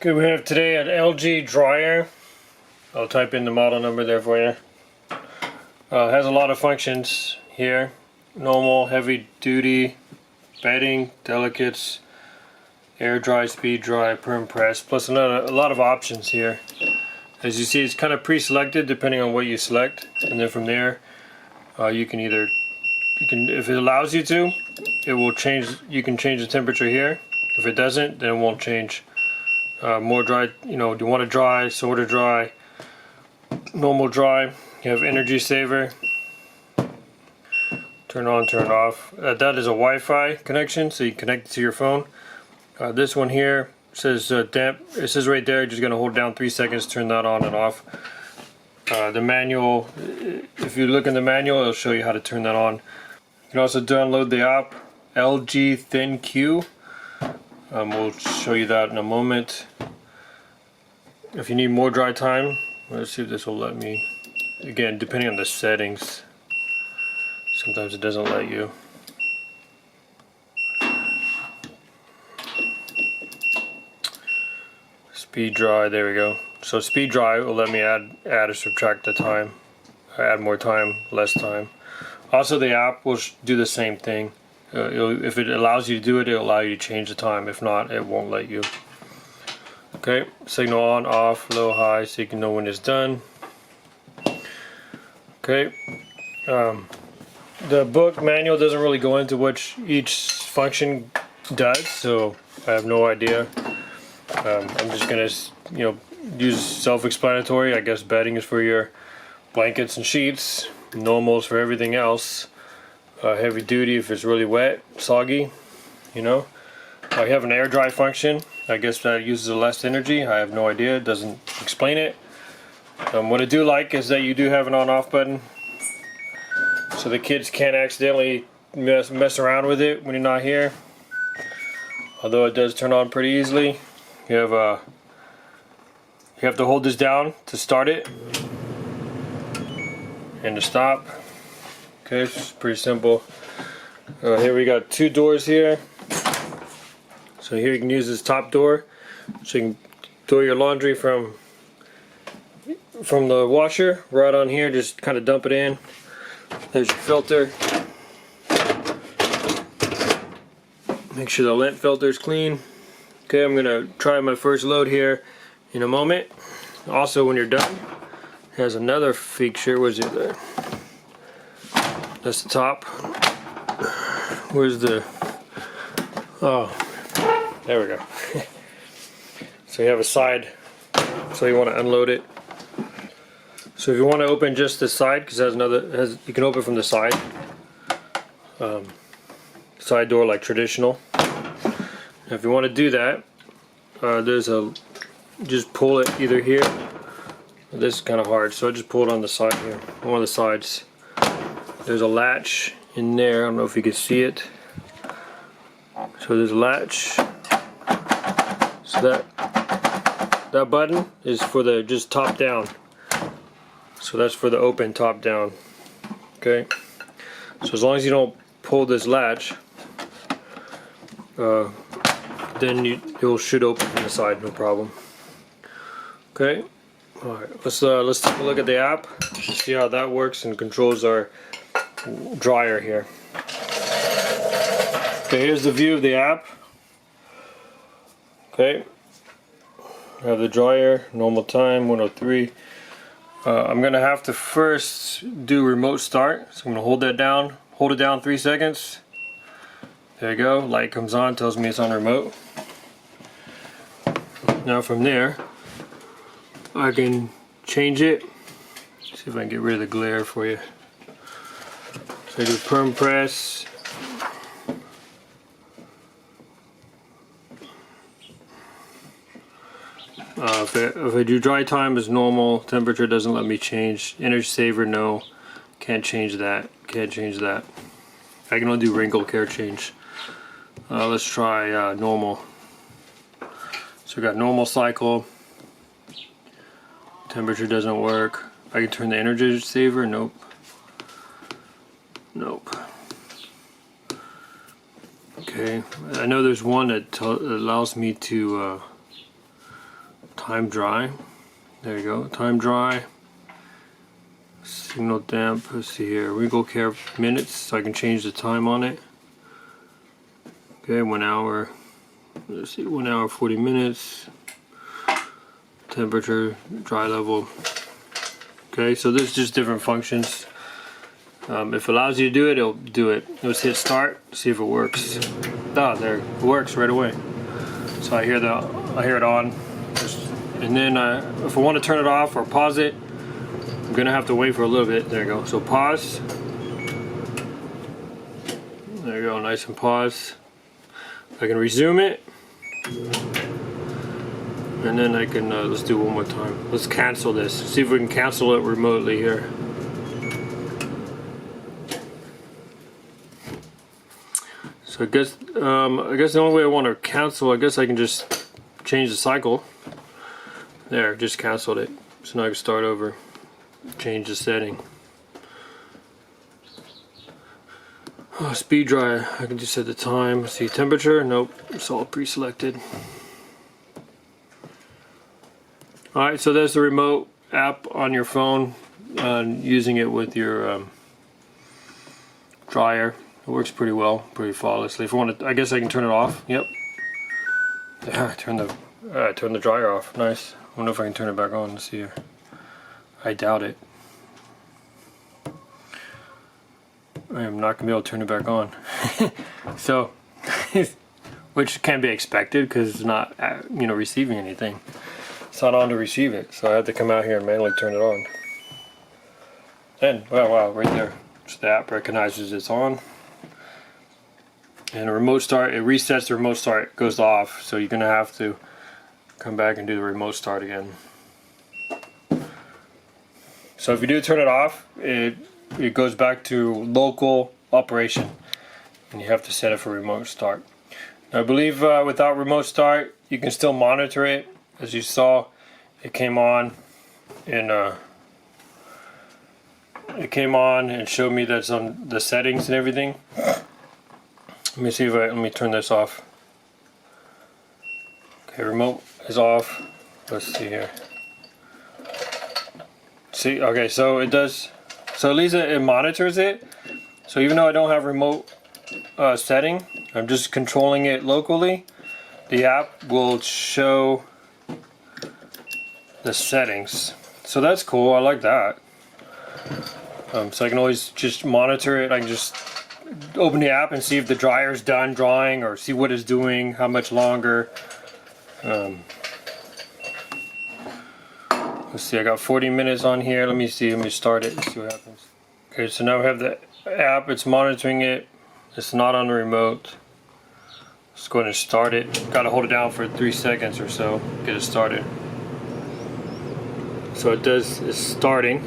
Okay, we have today an LG dryer. I'll type in the model number there for you. It has a lot of functions here. Normal, heavy duty, bedding, delicates, air dry, speed dry, perm press, plus a lot of options here. As you see, it's kind of pre-selected depending on what you select, and then from there you can if it allows you to, it will change. You can change the temperature here. If it doesn't, then it won't change. More dry, do you want to dry, sort of dry, normal dry. You have energy saver, turn on, turn off. That is a Wi-Fi connection, so you connect it to your phone. This one here says damp. It says right there, you're just gonna hold down 3 seconds, turn that on and off. The manual, if you look in the manual, it'll show you how to turn that on. You can also download the app LG ThinQ. We'll show you that in a moment. If you need more dry time, let's see if this will let me. Again, depending on the settings, sometimes it doesn't let you. Speed dry, there we go. So speed dry will let me add or subtract the time. Add more time, less time. Also the app will do the same thing. If it allows you to do it, it'll allow you to change the time. If not, it won't let you. Okay, signal on, off, low, high, so you can know when it's done. Okay, the book manual doesn't really go into what each function does, so I have no idea. I'm just gonna, use self-explanatory. I guess bedding is for your blankets and sheets. Normals for everything else. Heavy duty if it's really wet, soggy, You have an air dry function. I guess that uses less energy. I have no idea. It doesn't explain it. What I do like is that you do have an on-off button, so the kids can't accidentally mess around with it when you're not here. Although it does turn on pretty easily. You have to hold this down to start it and to stop. Okay, it's pretty simple. Here we got 2 doors here. So here you can use this top door, so you can throw your laundry from the washer right on here. Just kind of dump it in. There's your filter. Make sure the lint filter is clean. Okay, I'm gonna try my first load here in a moment. Also, when you're done, it has another feature. Where's it there? That's the top. Where's the? Oh, there we go. So you have a side, so you want to unload it. So if you want to open just the side, because it has you can open from the side. Side door like traditional. If you want to do that, just pull it either here. This is kind of hard, so I just pull it on the side here, one of the sides. There's a latch in there. I don't know if you can see it. So there's a latch. So that button is for the just top down. So that's for the open top down. Okay. So as long as you don't pull this latch, then it should open from the side, no problem. Okay. All right. Let's take a look at the app to see how that works and controls our dryer here. Okay, here's the view of the app. Okay, I have the dryer, normal time, 103. I'm gonna have to first do remote start, so I'm gonna hold it down 3 seconds. There you go, light comes on, tells me it's on remote. Now from there, I can change it. See if I can get rid of the glare for you. So I do perm press. If I do dry time as normal, temperature doesn't let me change. Energy saver, no. Can't change that. Can't change that. I can only do wrinkle care change. Let's try normal. So we got normal cycle. Temperature doesn't work. I can turn the energy saver. Nope. Nope. Okay. I know there's one that allows me to time dry. There you go, time dry. Signal damp, let's see here, wrinkle care minutes, so I can change the time on it. Okay, 1 hour, let's see, 1 hour 40 minutes. Temperature, dry level. Okay, so there's just different functions. If it allows you to do it, it'll do it. Let's hit start, see if it works. Ah, there, it works right away. So I hear it on. And then if I want to turn it off or pause it, I'm gonna have to wait for a little bit. There you go. So pause. There you go, nice and pause. I can resume it. And then I can, let's do one more time. Let's cancel this. See if we can cancel it remotely here. So I guess the only way I want to cancel, I guess I can just change the cycle. There, just canceled it. So now I can start over. Change the setting. Oh, speed dry, I can just set the time. See temperature, nope, it's all pre-selected. Alright, so there's the remote app on your phone, using it with your dryer. It works pretty well, pretty flawlessly. If I want to, I guess I can turn it off. Yep. Yeah, turn the dryer off. Nice. I wonder if I can turn it back on. Let's see here. I doubt it. I am not gonna be able to turn it back on. So, which can be expected because it's not, receiving anything. It's not on to receive it, so I have to come out here and manually turn it on. And wow, right there. So the app recognizes it's on. And a remote start, it resets the remote start, it goes off, so you're gonna have to come back and do the remote start again. So if you do turn it off, it goes back to local operation, and you have to set it for remote start. Now, I believe without remote start, you can still monitor it. As you saw, it came on and showed me that's on the settings and everything. Let me see if let me turn this off. Okay, remote is off. Let's see here. See, okay, so it does. So at least it monitors it. So even though I don't have remote setting, I'm just controlling it locally. The app will show the settings. So that's cool. I like that. So I can always just monitor it. I can just open the app and see if the dryer's done drying, or see what it's doing, how much longer. Let's see, I got 40 minutes on here. Let me see, let me start it and see what happens. Okay, so now we have the app, it's monitoring it. It's not on the remote. Let's go ahead and start it. Gotta hold it down for 3 seconds or so, get it started. So it's starting.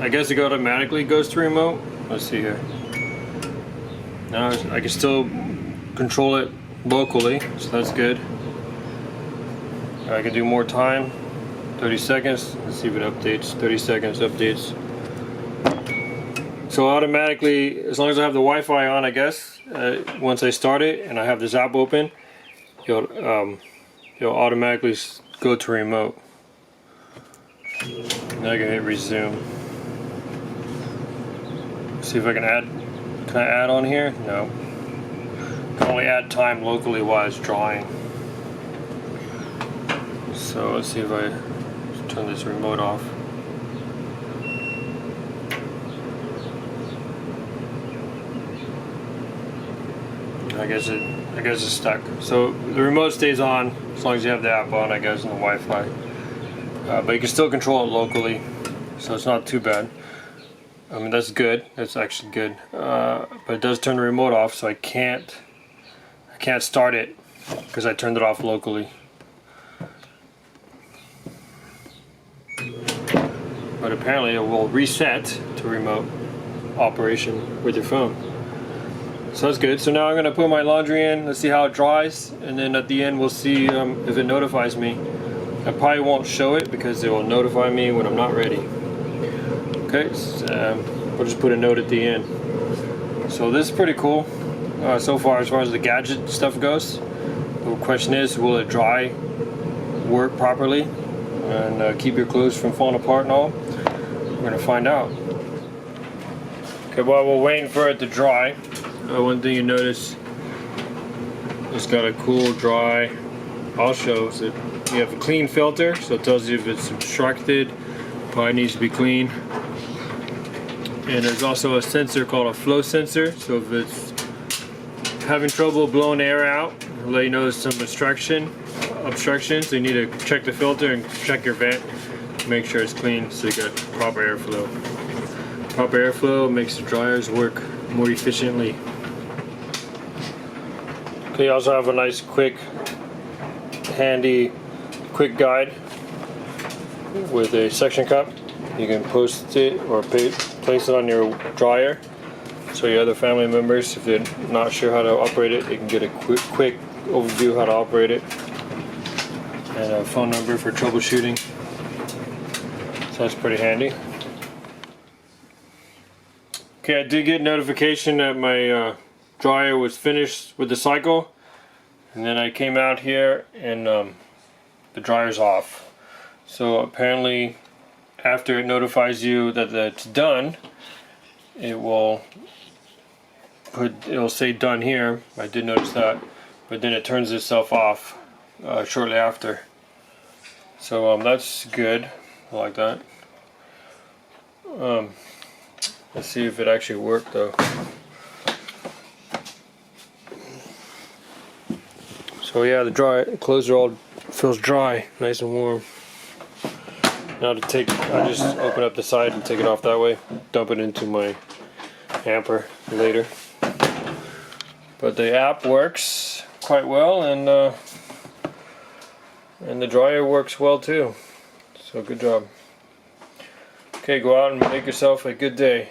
I guess it automatically goes to remote. Let's see here. Now I can still control it locally, so that's good. I can do more time. 30 seconds. Let's see if it updates. 30 seconds updates. So automatically, as long as I have the Wi-Fi on, I guess, once I start it and I have this app open, it'll automatically go to remote. Now I can hit resume. See if I can add. Can I add on here? No. I can only add time locally while it's drawing. So let's see if I turn this remote off. I guess it's stuck. So the remote stays on as long as you have the app on, I guess, and the Wi-Fi. But you can still control it locally, so it's not too bad. I mean, that's good. That's actually good. But it does turn the remote off, so I can't start it because I turned it off locally. But apparently it will reset to remote operation with your phone. So that's good. So now I'm going to put my laundry in. Let's see how it dries, and then at the end we'll see if it notifies me. I probably won't show it because it will notify me when I'm not ready. Okay, so, we'll just put a note at the end. So this is pretty cool so far as the gadget stuff goes. The question is, will it dry work properly and keep your clothes from falling apart and all? We're gonna find out. Okay, while we're waiting for it to dry, one thing you notice, it's got a cool, dry. I'll show that you have a clean filter, so it tells you if it's obstructed, probably needs to be clean. And there's also a sensor called a flow sensor, so if it's having trouble blowing air out, it'll let you know there's some obstruction, so you need to check the filter and check your vent, make sure it's clean so you got proper airflow. Proper airflow makes the dryers work more efficiently. Okay, you also have a nice quick, handy, quick guide with a suction cup. You can post it or place it on your dryer so your other family members, if they're not sure how to operate it, they can get a quick overview how to operate it, and a phone number for troubleshooting. So that's pretty handy. Okay, I did get notification that my dryer was finished with the cycle, and then I came out here and the dryer's off. So apparently after it notifies you that it's done, it'll say done here. I did notice that, but then it turns itself off shortly after. So that's good. I like that. Let's see if it actually worked though. So yeah, the clothes are all feels dry, nice and warm. Now I just open up the side and take it off that way, dump it into my hamper later. But the app works quite well, and the dryer works well too. So good job. Okay, go out and make yourself a good day.